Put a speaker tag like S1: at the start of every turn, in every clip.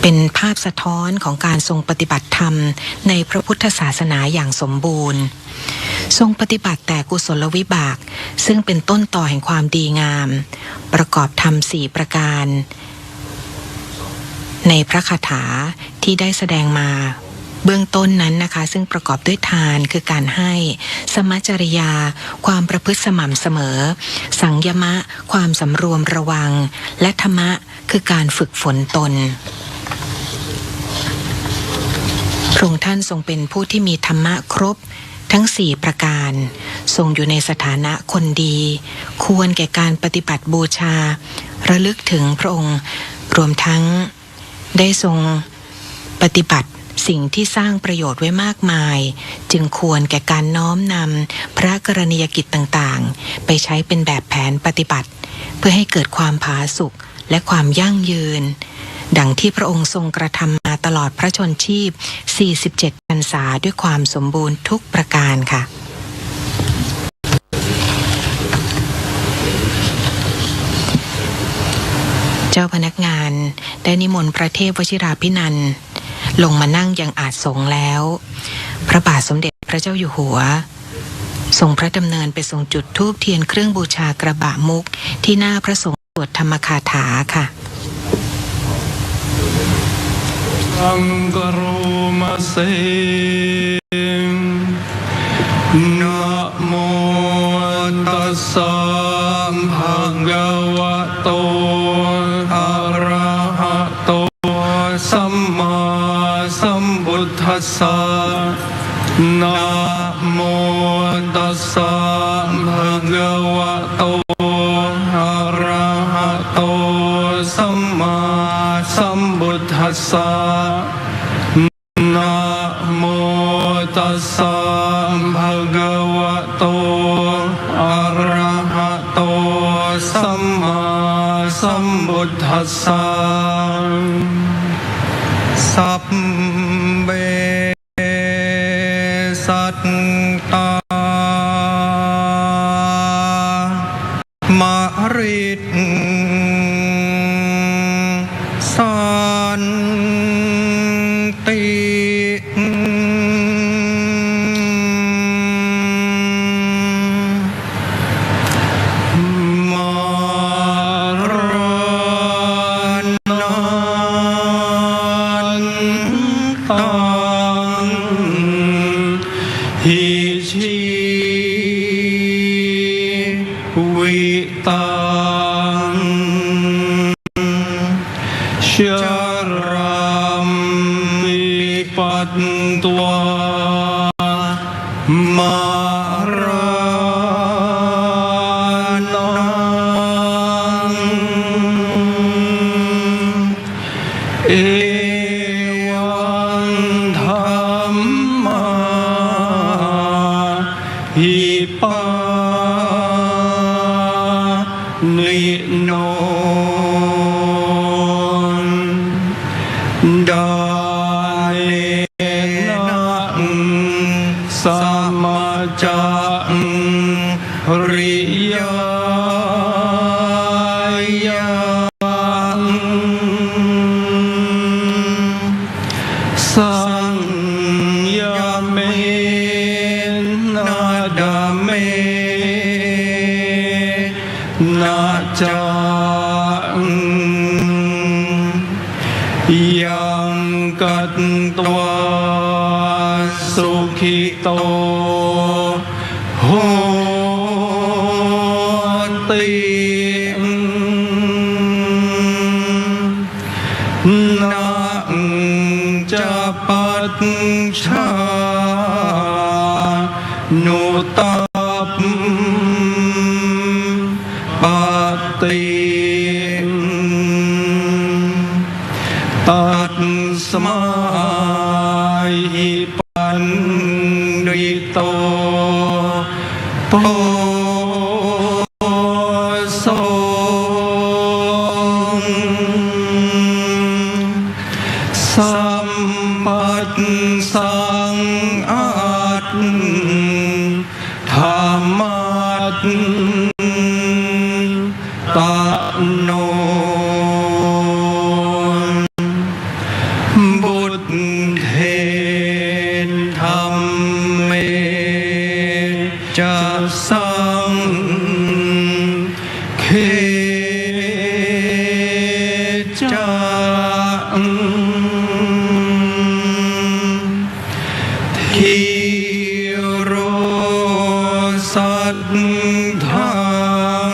S1: เป็นภาพสะท้อนของการทรงปฏิบัติธรรมในพระพุทธศาสนาอย่างสมบูรณ์ทรงปฏิบัติแต่กุศลวิบากซึ่งเป็นต้นต่อแห่งความดีงามประกอบธรรม4ประการในพระคาถาที่ได้แสดงมาเบื้องต้นนั้นนะคะซึ่งประกอบด้วยทานคือการให้สมัจจริยาความประพฤติสม่ำเสมอสังยมะความสำรวมระวังและธรรมะคือการฝึกฝนตนพระองค์ท่านทรงเป็นผู้ที่มีธรรมะครบทั้ง4ประการทรงอยู่ในสถานะคนดีควรแก่การปฏิบัติบูชาระลึกถึงพระองค์รวมทั้งได้ทรงปฏิบัติสิ่งที่สร้างประโยชน์ไว้มากมายจึงควรแก่การน้อมนำพระกรณียกิจต่างๆไปใช้เป็นแบบแผนปฏิบัติเพื่อให้เกิดความผาสุกและความยั่งยืนดังที่พระองค์ทรงกระทำมาตลอดพระชนชีพ47พรรษาด้วยความสมบูรณ์ทุกประการค่ะเจ้าพนักงานได้นิมนต์พระเทพวชิราภินันท์ลงมานั่งยังอาสงฆ์แล้วพระบาทสมเด็จพระเจ้าอยู่หัวทรงพระดำเนินไปทรงจุดธูปเทียนเครื่องบูชากระบะมุกที่หน้าพระสงฆ์สวดธรรมคาถาค่ะ
S2: อังกรุมาเสนะโมตัสสะภะคะวะโตอะระหะโตสัมมาสัมพุทธัสสะนะโมตัสสะภะคะวะโตอะระหะโตสัมมาสัมพุทธัสสะนะโมตัสสะภะคะวะโตอะระหะโตสัมมาสัมพุทธัสสะสัพเพสัตตามริตสันติมารานันตังหิชิวิตังชรัมปิปัตตวามารานังเอวังธัมมาหิปานิโนดาเลนะสัมมาจังริยยังสังยเมนะดาเมนะจังยังกัตตวาสุขิโตโหตินะจะปัจฉานุตปปติตัสสมาหิปันดิโตโพโสสัมปัสสังอาตธรรมัตตโน สังเคจังทิโรสัทธัง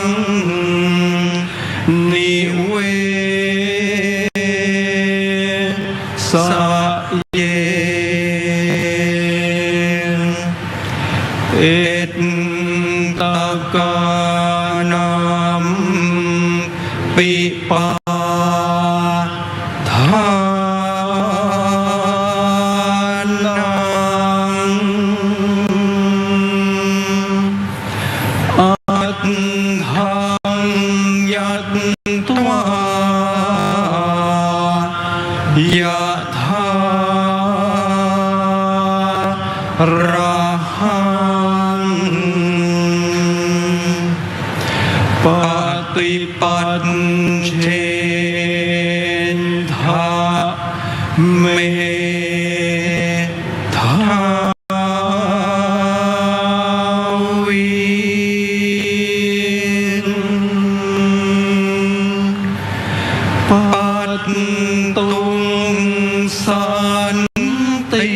S2: นิเวสเยเอตตกานัมปิปาทานังอัตถังยัตถวายะถาระหังปฏิปันเชนทะเมทาวินปัตตุงสันติ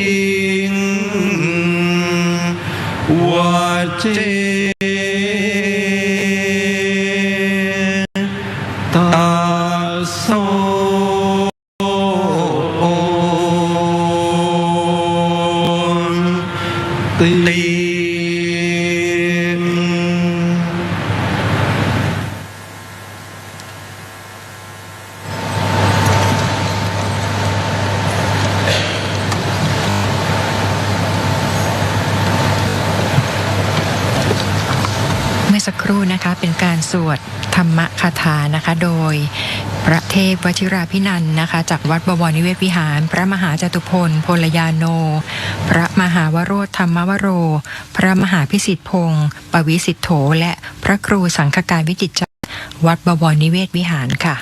S2: งวาเจตาโสติ
S1: เมื่อสักครู่นะคะเป็นการสวดธรรมคาถานะคะโดยพระเทพวชิราภินันท์นะคะจากวัดบวรนิเวศวิหารพระมหาจตุพลพลยาโนพระมหาวโรธรรมวโรพระมหาพิสิทธิพงศ์ปวิสิทโธและพระครูสังฆการวิจิตรวัดบวรนิเวศวิหารค่ะ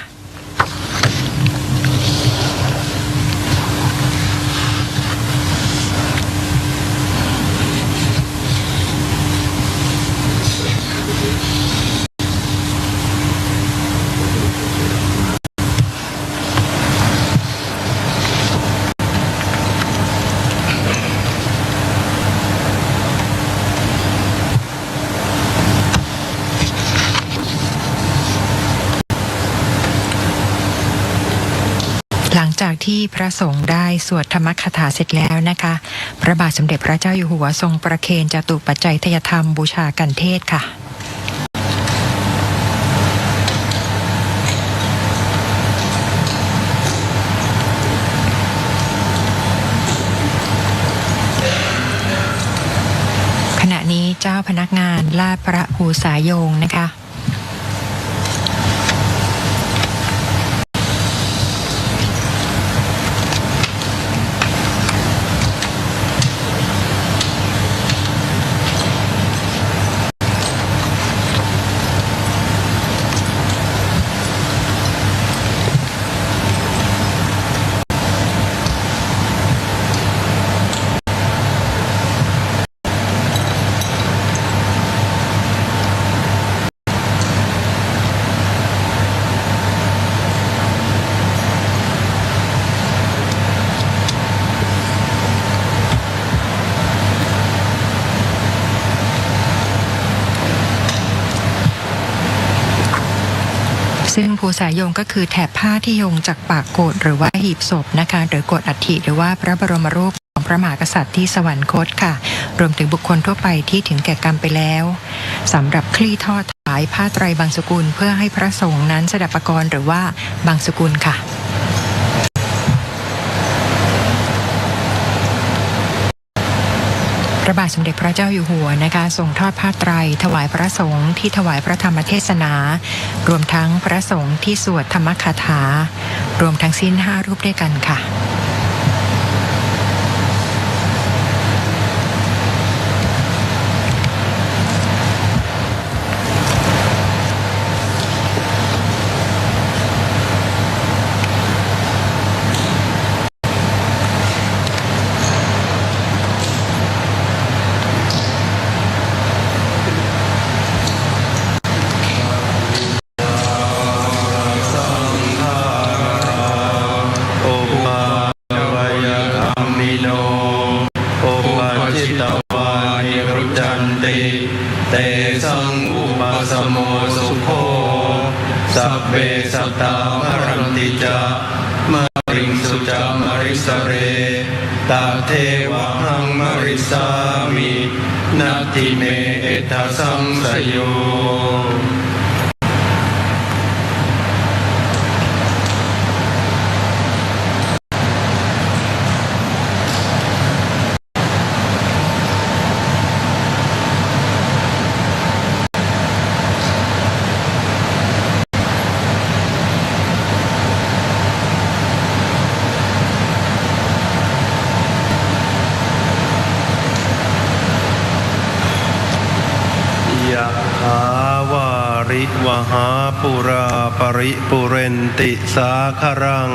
S1: หลังจากที่พระสงฆ์ได้สวดธรรมคาถาเสร็จแล้วนะคะพระบาทสมเด็จพระเจ้าอยู่หัวทรงประเคนจตุปัจจัยทยธรรมบูชากันเทศค่ะขณะนี้เจ้าพนักงานลาดพระภูษาโยงนะคะ ซึ่งภูษาโยงก็คือแถบผ้าที่โยงจากปากโกฐหรือว่าหีบศพนะคะหรือโกฐอัฐิหรือว่าพระบรมรูปของพระมหากษัตริย์ที่สวรรคตค่ะรวมถึงบุคคลทั่วไปที่ถึงแก่กรรมไปแล้วสำหรับคลี่ทอดถวายผ้าไตรบางสกุลเพื่อให้พระสงฆ์นั้นสดับปกรณ์หรือว่าบางสกุลค่ะ พระบาทสมเด็จพระเจ้าอยู่หัวนะคะทรงทอดผ้าไตรถวายพระสงฆ์ที่ถวายพระธรรมเทศนารวมทั้งพระสงฆ์ที่สวดธรรมคาถารวมทั้งสิ้น5รูปด้วยกันค่ะ
S2: สัพเพสัตตามรันติจามะริงสุจามริสเรตาเทวะหังมริสามินาทิเมเอตสังสโยยะหาวาริวหาปุราปริปุเรนติสาคารัง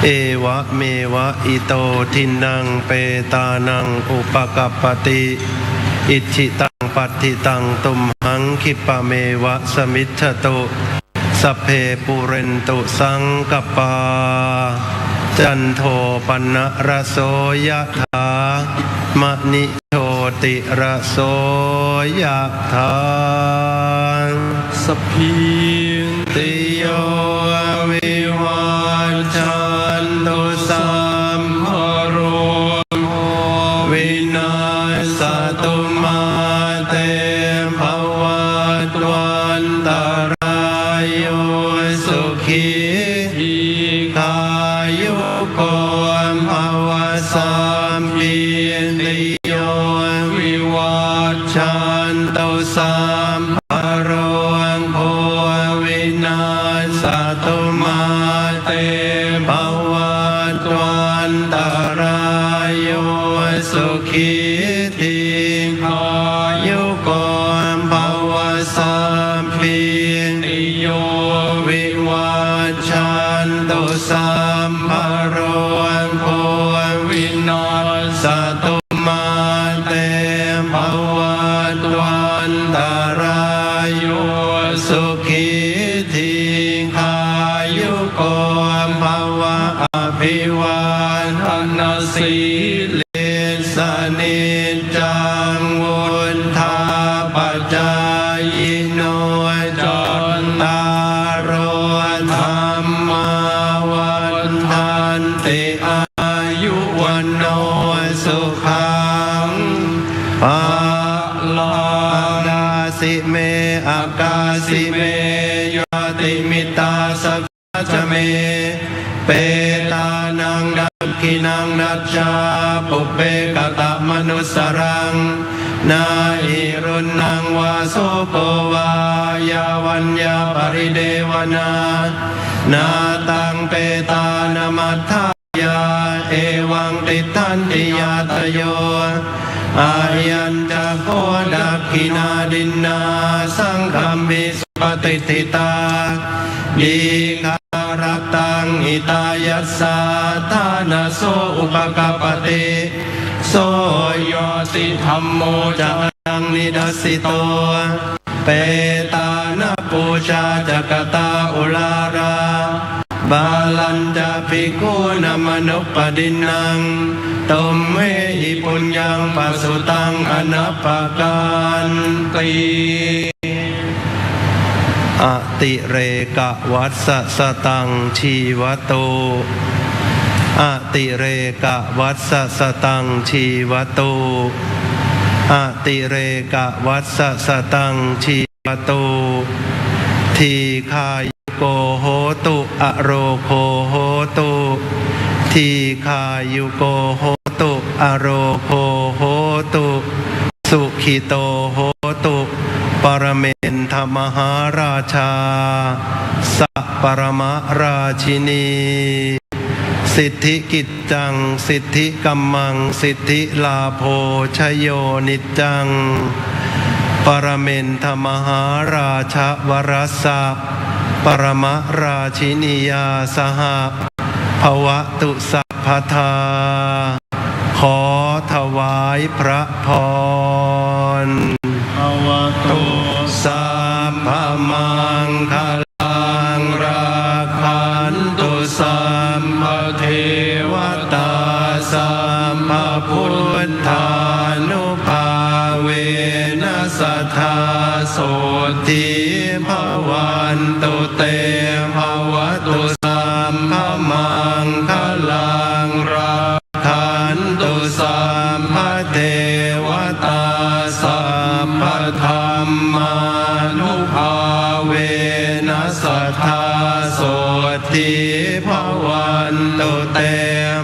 S2: เอวะเมวะอิโตทินังเปตานังอุปกัปปติอิชิตังปัตติตังตุมหังคิปะเมวะสมิจฉตุสัพเพปุเรนตุสังกปาจันโทปนะระโสยถามณิโชติระโสยถาสัพพิติโยวิวัชชันตุสัมภโรวินาศตุมาเตภวัตวันตรายโยสุขีทีขายุโกภวสัมปิติโยวิวัชชันตุสัมภโรโควินาศตุมาเตภวัตวันตรายโยสุขีทีขายุโกภวสัมปิติโยวิวัชชันตุสัมภโรโควินาศตุมาเตภวัตวันตรายโยสุขีทีขายุโกภวะอภิวาทนาสีเลสนิจจังวุธาปจายโนจันตารโอธรรมวันทันติอายุวันโนสุขังภาลังดาสิเมอากาสิเมยติมิตาสัจเมเปตานังดักขินังนัจจาปุเปกตะมนุสรังนาอิรุณังวาโสโกวายาวัญญาปริเดวนานาตังเปตานามัทธายาเอวังติทันติยาตโยอายัญจะโคดักขินาดินนาสังคัมมิสุปฏิทิตาดีคารตังอิตายัสสาทานาโสอุปกัปปติโสโยติธัมโมจังนิดัสสิโตเปตานาปูชาจักตาอุลาราบาลัญจะภิกขุนมนุปปดินังตุมเมหิปุญญังปัสสุตังอนัปปกันติอติเรกวัสสตังชีวโตอติเรกวัสสตังชีวโตอติเรกวัสสตังชีวโตทีฆายุโกโหตุอโรโคโหตุทีฆายุโกโหตุอโรโคโหตุสุขิโตโหตุปรเมนทมหาราชาสัพปรมราชินีสิทธิกิจจังสิทธิกัมมังสิทธิลาโภชโยนิจจังปรเมนทมหาราชวรสะปรมราชินียาสหภวตุสัพพทาขอถวายพระพรภวตุสัพพมังคลังราคันตุสัมภเทวตาสัมภพุทธานุภาเวนะสัทธาโสติภวันตุเต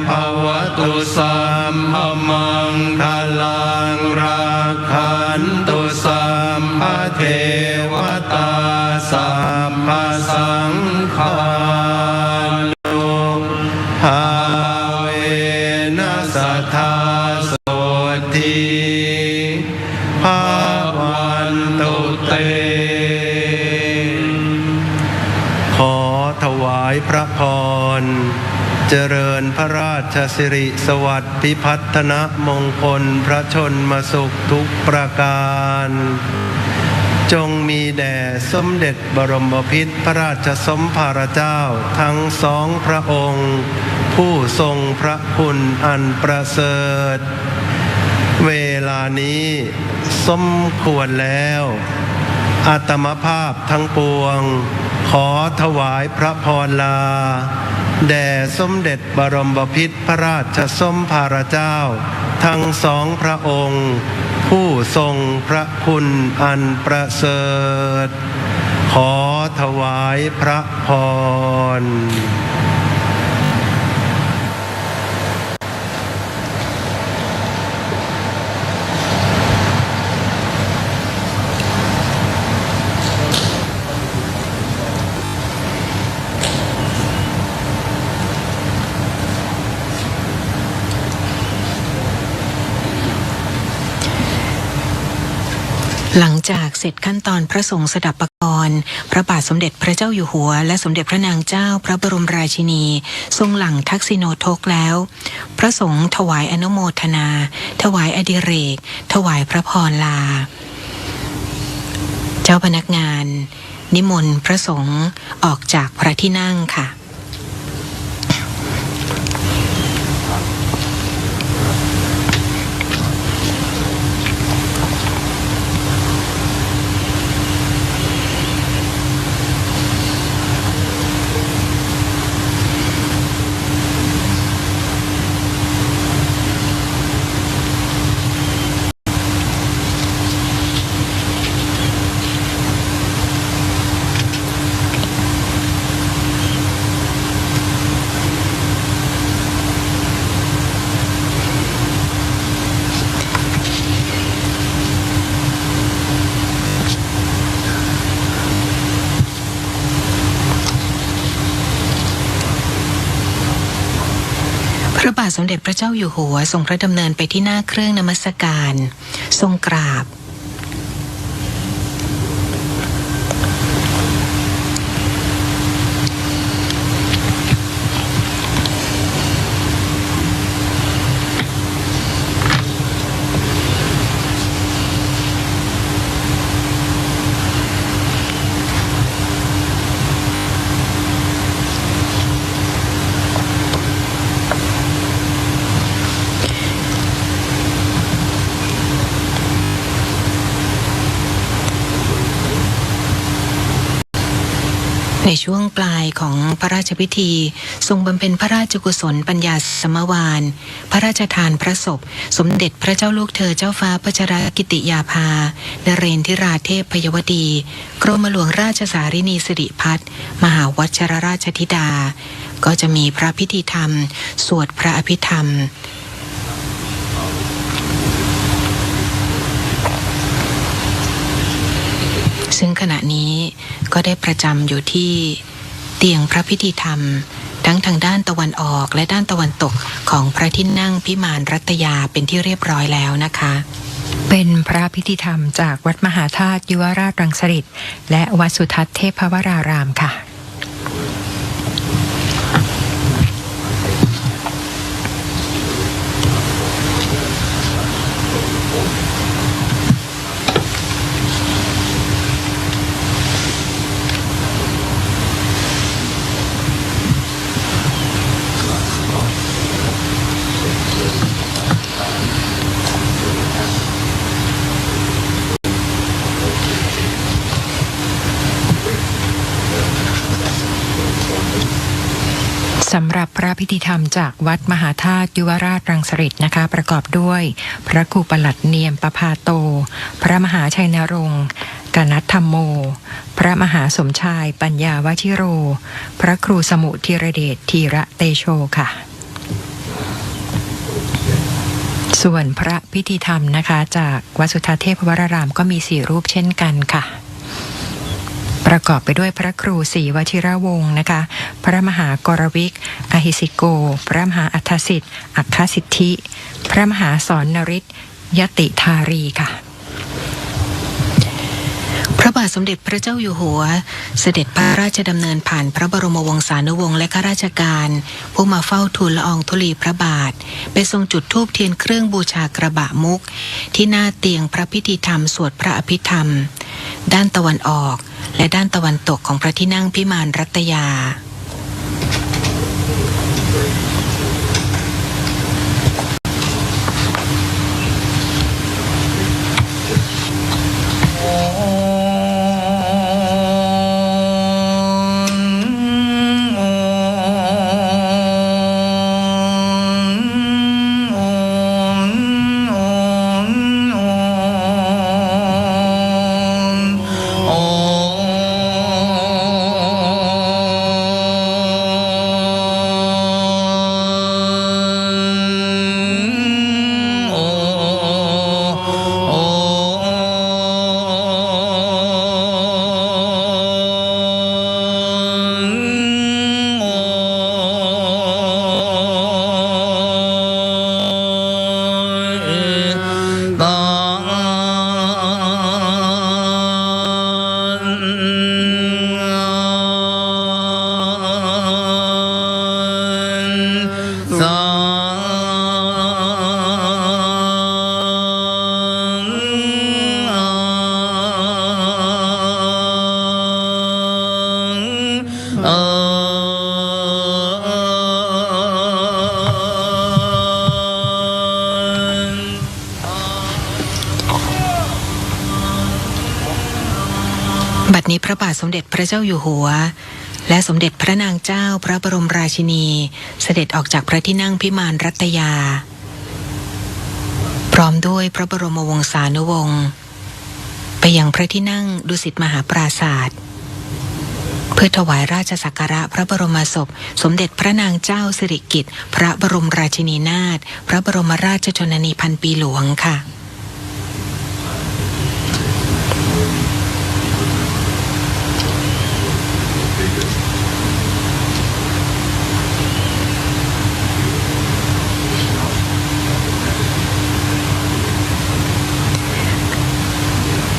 S2: ภวตุสัมภมังคลังราคันตุสัมภเทวตาสัมภสังฆานุภาเวนัสสัทธาโสทิภาวันตุเตขอถวายพระพรเจริญพระราชสิริสวัสดิ์พิพัฒนมงคลพระชนมสุขทุกประการจงมีแด่สมเด็จบรมพิตรพระราชสมภารเจ้าทั้งสองพระองค์ผู้ทรงพระคุณอันประเสริฐเวลานี้สมควรแล้วอาตมภาพทั้งปวงขอถวายพระพรลาแด่สมเด็จบรมพิตรพระราชสมภารเจ้าทั้งสองพระองค์ผู้ทรงพระคุณอันประเสริฐขอถวายพระพร
S1: หลังจากเสร็จขั้นตอนพระสงฆ์สดับปกรณ์พระบาทสมเด็จพระเจ้าอยู่หัวและสมเด็จพระนางเจ้าพระบรมราชินีทรงหลั่งทักษิโนทกแล้วพระสงฆ์ถวายอนุโมทนาถวายอดิเรกถวายพระพรลาเจ้าพนักงานนิมนต์พระสงฆ์ออกจากพระที่นั่งค่ะพระบาทสมเด็จพระเจ้าอยู่หัวทรงพระดำเนินไปที่หน้าเครื่องนมัสการทรงกราบในช่วงปลายของพระราชพิธีทรงบำเพ็ญพระราชกุศลปัญญาสมวานพระราชทานพระศพสมเด็จพระเจ้าลูกเธอเจ้าฟ้าพัชรกิติยาภานเรนทิราเทพพยวดีกรมหลวงราชสารินีสิริพัฒน์มหาวัชรราชธิดาก็จะมีพระพิธีธรรมสวดพระอภิธรรมซึ่งขณะนี้ก็ได้ประจำอยู่ที่เตียงพระพิธีธรรมทั้งทางด้านตะวันออกและด้านตะวันตกของพระที่นั่งพิมานรัตยาเป็นที่เรียบร้อยแล้วนะคะ
S3: เป็นพระพิธีธรรมจากวัดมหาธาตุยุวราชรังสฤษฎ์และวัดสุทัศน์เทพวรารามค่ะ สำหรับพระพิธีธรรมจากวัดมหาธาตุยุวราชรังสฤษฎ์นะคะประกอบด้วยพระครูปลัดเนียมประภาโตพระมหาชัยนรงค์กนัตธรรมโมพระมหาสมชายปัญญาวชิโรพระครูสมุธีรเดชธีระเตโชค่ะ ส่วนพระพิธีธรรมนะคะจากวัดสุทธาเทพวรารามก็มี4รูปเช่นกันค่ะประกอบไปด้วยพระครูศรีวชิรวงศ์นะคะพระมหากรวิกอหิสิโกพระมหาอัฏฐสิทธิ์อัคคสิทธิพระมหาสอนนฤทธิ์ยติธารีค่ะ
S1: พระบาทสมเด็จพระเจ้าอยู่หัวเสด็จพระราชดำเนินผ่านพระบรมวงศานุวงศ์และข้าราชการผู้มาเฝ้าทูลละอองธุลีพระบาทไปทรงจุดธูปเทียนเครื่องบูชากระบะมุกที่หน้าเตียงพระพิธีธรรมสวดพระอภิธรรมด้านตะวันออกและด้านตะวันตกของพระที่นั่งพิมานรัตยาบัดนี้พระบาทสมเด็จพระเจ้าอยู่หัวและสมเด็จพระนางเจ้าพระบรมราชินีเสด็จออกจากพระที่นั่งพิมานรัตยาพร้อมด้วยพระบรมวงศานุวงศ์ไปยังพระที่นั่งดุสิตมหาปราศาสน์เพื่อถวายราชสักการะพระบรมศพสมเด็จพระนางเจ้าสิริกิติ์พระบรมราชินีนาถพระบรมราชชนนีพันปีหลวงค่ะ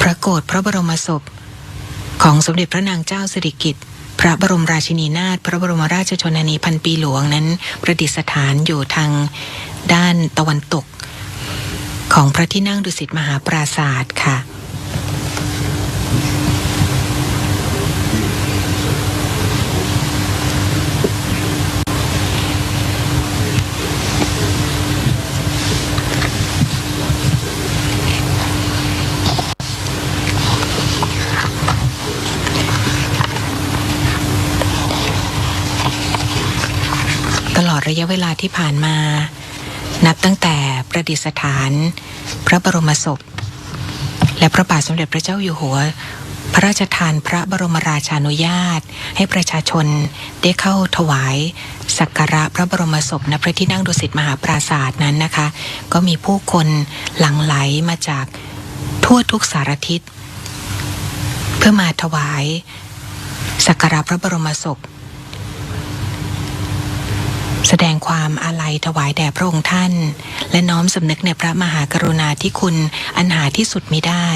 S1: พระโกฐพระบรมศพของสมเด็จพระนางเจ้าสิริกิติ์พระบรมราชินีนาถพระบรมราชชนนีพันปีหลวงนั้นประดิษฐานอยู่ทางด้านตะวันตกของพระที่นั่งดุสิตมหาปราศาสน์ค่ะตลอดระยะเวลาที่ผ่านมานับตั้งแต่ประดิษฐานพระบรมศพและพระบาทสมเด็จพระเจ้าอยู่หัวพระราชทานพระบรมราชานุญาตให้ประชาชนได้เข้าถวายสักการะพระบรมศพณพระที่นั่งดุสิตมหาปราศาสน์นั้นนะคะก็มีผู้คนหลั่งไหลมาจากทั่วทุกสารทิศเพื่อมาถวายสักการะพระบรมศพแสดงความอาลัยถวายแด่พระองค์ท่านและน้อมสำนึกในพระมหากรุณาธิคุณอันหาที่สุดมิได้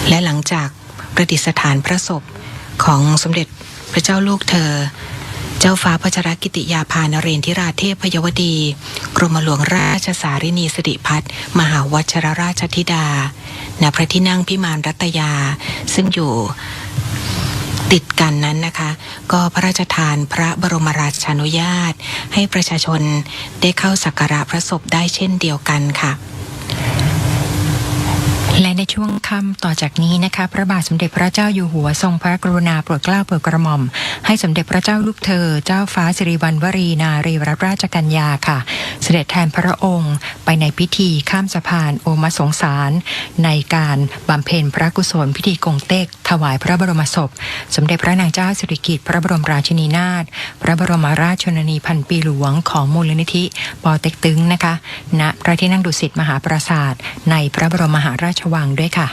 S1: และหลังจากประดิษฐานพระศพของสมเด็จพระเจ้าลูกเธอเจ้าฟ้าพัชรกิติยาภานเรนทิราเทพพยวดีกรมหลวงราชสารินีสิริพัฒน์มหาวชิรราชธิดาณพระที่นั่งพิมานรัตยาซึ่งอยู่ติดกันนั้นนะคะก็พระราชทานพระบรมราชานุญาตให้ประชาชนได้เข้าสักการะพระศพได้เช่นเดียวกันค่ะ
S3: และใน ช่วงค่ำต่อจากนี้นะคะพระบาทสมเด็จพระเจ้าอยู่หัวทรงพระกรุณาโปรดเกล้าโปรดกระหม่อมให้สมเด็จพระเจ้าลูกเธอเจ้าฟ้าสิริวัณวรีนารีรัตนราชกัญญาค่ะเสด็จแทนพระองค์ไปในพิธีข้ามสะพานโอมสงสารในการบำเพ็ญพระกุศลพิธีกงเต็กถวายพระบรมศพสมเด็จพระนางเจ้าสิริกิติ์พระบรมราชินีนาถพระบรมราชชนนีพันปีหลวงของมูลนิธิปอเต็กตึงนะคะณพระที่นั่งดุสิตมหาปราสาทในพระบรมมหาราชวังด้วยค่ะ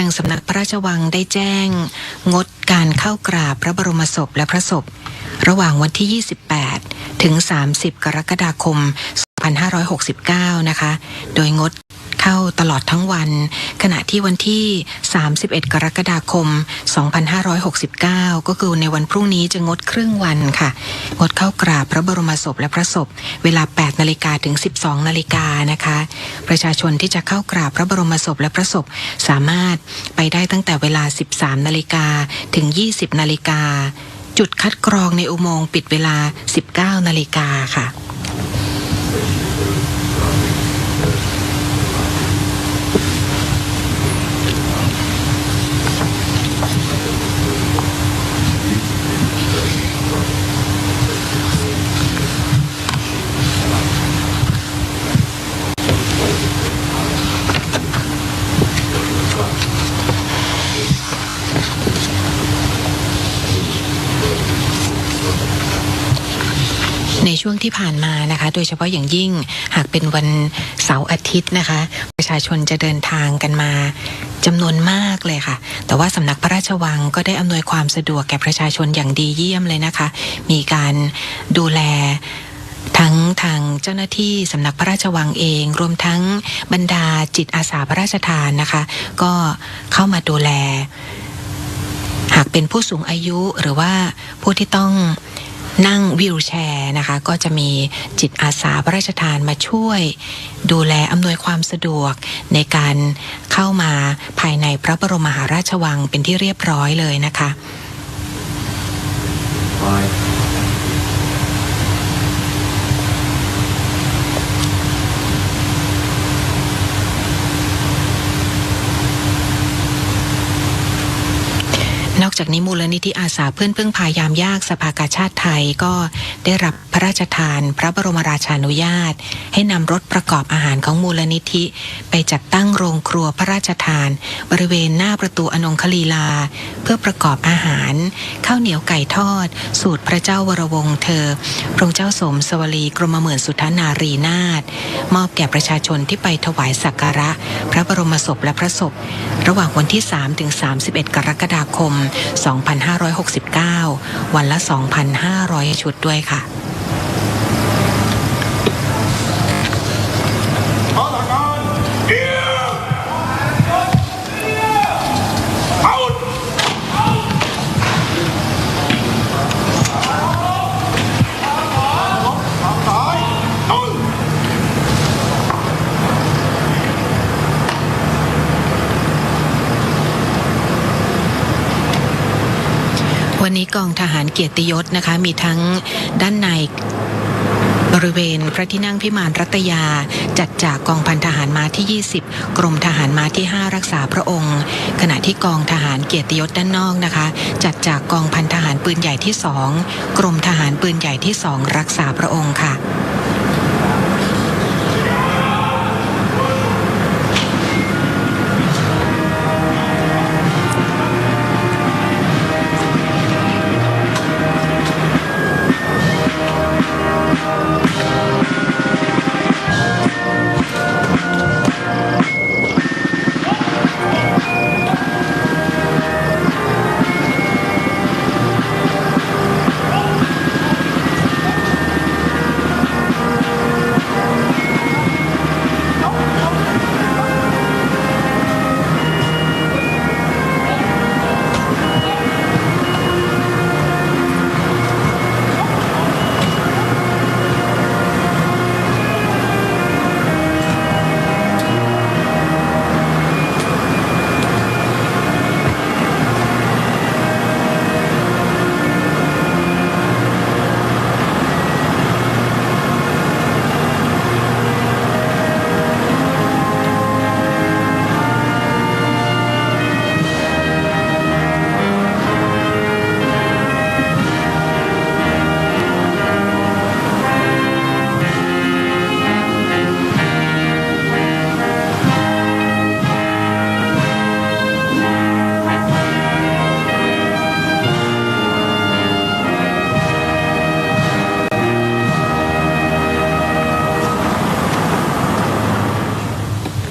S1: ทางสำนักพระราชวังได้แจ้งงดการเข้ากราบพระบรมศพและพระศพระหว่างวันที่ 28 ถึง 30 กรกฎาคม 2569 นะคะโดยงดเข้าตลอดทั้งวันขณะที่วันที่ 31 กรกฎาคม 2569 ก็คือในวันพรุ่งนี้จะงดครึ่งวันค่ะงดเข้ากราบพระบรมศพและพระศพเวลา 8 นาฬิกาถึง 12 นาฬิกานะคะประชาชนที่จะเข้ากราบพระบรมศพและพระศพสามารถไปได้ตั้งแต่เวลา 13 นาฬิกาถึง 20 นาฬิกาจุดคัดกรองในอุโมงค์ปิดเวลา 19 นาฬิกาค่ะในช่วงที่ผ่านมานะคะโดยเฉพาะอย่างยิ่งหากเป็นวันเสาร์อาทิตย์นะคะประชาชนจะเดินทางกันมาจำนวนมากเลยค่ะแต่ว่าสำนักพระราชวังก็ได้อำนวยความสะดวกแก่ประชาชนอย่างดีเยี่ยมเลยนะคะมีการดูแลทั้งทางเจ้าหน้าที่สำนักพระราชวังเองรวมทั้งบรรดาจิตอาสาพระราชทานนะคะก็เข้ามาดูแลหากเป็นผู้สูงอายุหรือว่าผู้ที่ต้องนั่งวีลแชร์นะคะก็จะมีจิตอาสาพระราชทานมาช่วยดูแลอำนวยความสะดวกในการเข้ามาภายในพระบรมมหาราชวังเป็นที่เรียบร้อยเลยนะคะ นอกจากนี้มูลนิธิอาสาเพื่อนพึ่งพายามยากสภากาชาติไทยก็ได้รับพระราชทานพระบรมราชานุญาตให้นำรถประกอบอาหารของมูลนิธิไปจัดตั้งโรงครัวพระราชทานบริเวณหน้าประตูอนงคลีลาเพื่อประกอบอาหารข้าวเหนียวไก่ทอดสูตรพระเจ้าวรวงศ์เธอพระองค์เจ้าสมสวลีกรมหมื่นสุทธนารีนาถมอบแก่ประชาชนที่ไปถวายสักการะพระบรมศพและพระศพระหว่างวันที่3 ถึง 31 กรกฎาคม 2569 วันละ 2,500 ชุดด้วยค่ะวันนี้กองทหารเกียรติยศนะคะมีทั้งด้านในบริเวณพระที่นั่งพิมานรัตยาจัดจากกองพันทหารม้าที่ 20 กรมทหารม้าที่ 5 รักษาพระองค์ขณะที่กองทหารเกียรติยศด้านนอกนะคะจัดจากกองพันทหารปืนใหญ่ที่ 2 กรมทหารปืนใหญ่ที่ 2 รักษาพระองค์ค่ะ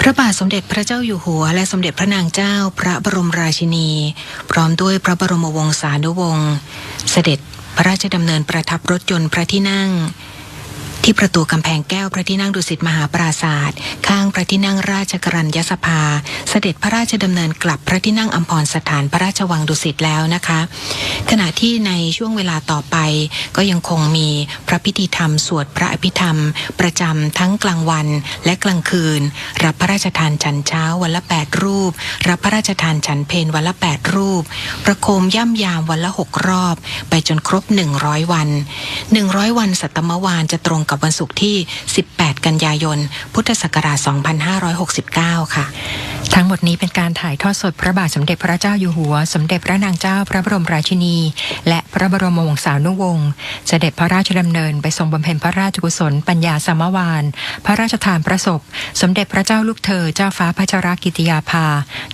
S1: ระบาทสมเด็จพระเจ้าอยู่หัวและสมเด็จพระนางเจ้าพระบรมราชินี พร้อมด้วยพระบรมวงศานุวงศ์เสด็จพระราชดำเนินประทับรถยนต์พระที่นั่งที่ประตูกำแพงแก้วพระที่นั่งดุสิตมหาปราศาสตร์ข้างพระที่นั่งราชกรัญยสภาเสด็จพระราชดำเนินกลับพระที่นั่งอัมพรสถานพระราชวังดุสิตแล้วนะคะขณะที่ในช่วงเวลาต่อไปก็ยังคงมีพระพิธีธรรมสวดพระอภิธรรมประจำทั้งกลางวันและกลางคืนรับพระราชทานฉันเช้าวันละ8รูปรับพระราชทานฉันเพลวันละ8รูปประโคมย่ำยามวันละ6รอบไปจนครบ100วัน100วันสัตตมวาลจะตรงกับวันศุกร์ที่18กันยายนพุทธศักราช2569ค่ะ
S3: ทั้งหมดนี้เป็นการถ่ายทอดสดพระบาทสมเด็จพระเจ้าอยู่หัวสมเด็จพระนางเจ้าพระบรมราชินีและพระบรมวงศานุวงศ์เสด็จพระราชดำเนินไปทรงบำเพ็ญพระราชกุศลปัญญาสมวานพระราชทานพระศพสมเด็จพระเจ้าลูกเธอเจ้าฟ้าพัชรกิติยาภา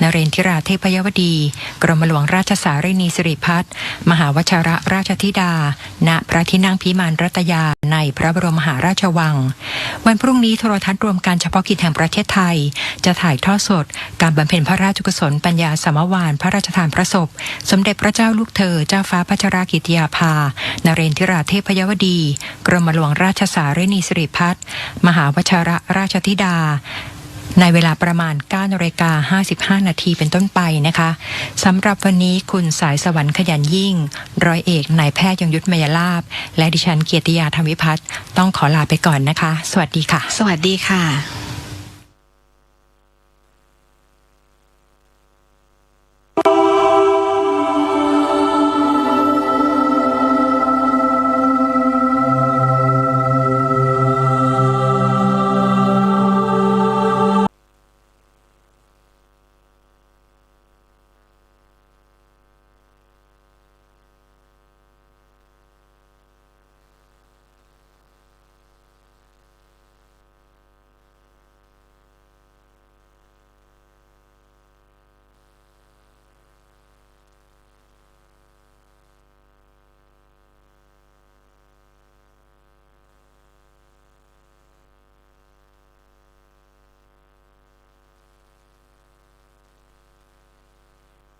S3: นเรนทิราเทพยวดีกรมหลวงราชสารีนีสิริพัฒน์มหาวชิรราชธิดาณพระที่นั่งพิมานรัตยาในพระบรมมหาราชวังวันพรุ่งนี้โทรทัศน์รวมการเฉพาะกิจแห่งประเทศไทยจะถ่ายทอดสดการบำเพ็ญพระราชกุศลปัญญาสมวานพระราชทานพระศพสมเด็จพระเจ้าลูกเธอเจ้าฟ้าพัชรกิติยาภานเรนทิราเทพยวดีกรมหลวงราชสารีนีสิริพัฒน์มหาวชิรราชธิดาในเวลาประมาณ 9:55 นาทีเป็นต้นไปนะคะสำหรับวันนี้คุณสายสวรรค์ขยันยิ่งร้อยเอกนายแพทย์ยงยุทธมยลาภและดิฉันเกียรติยาธรรมวิพัฒน์ต้องขอลาไปก่อนนะคะสวัสดีค่ะ
S1: สวัสดีค่ะ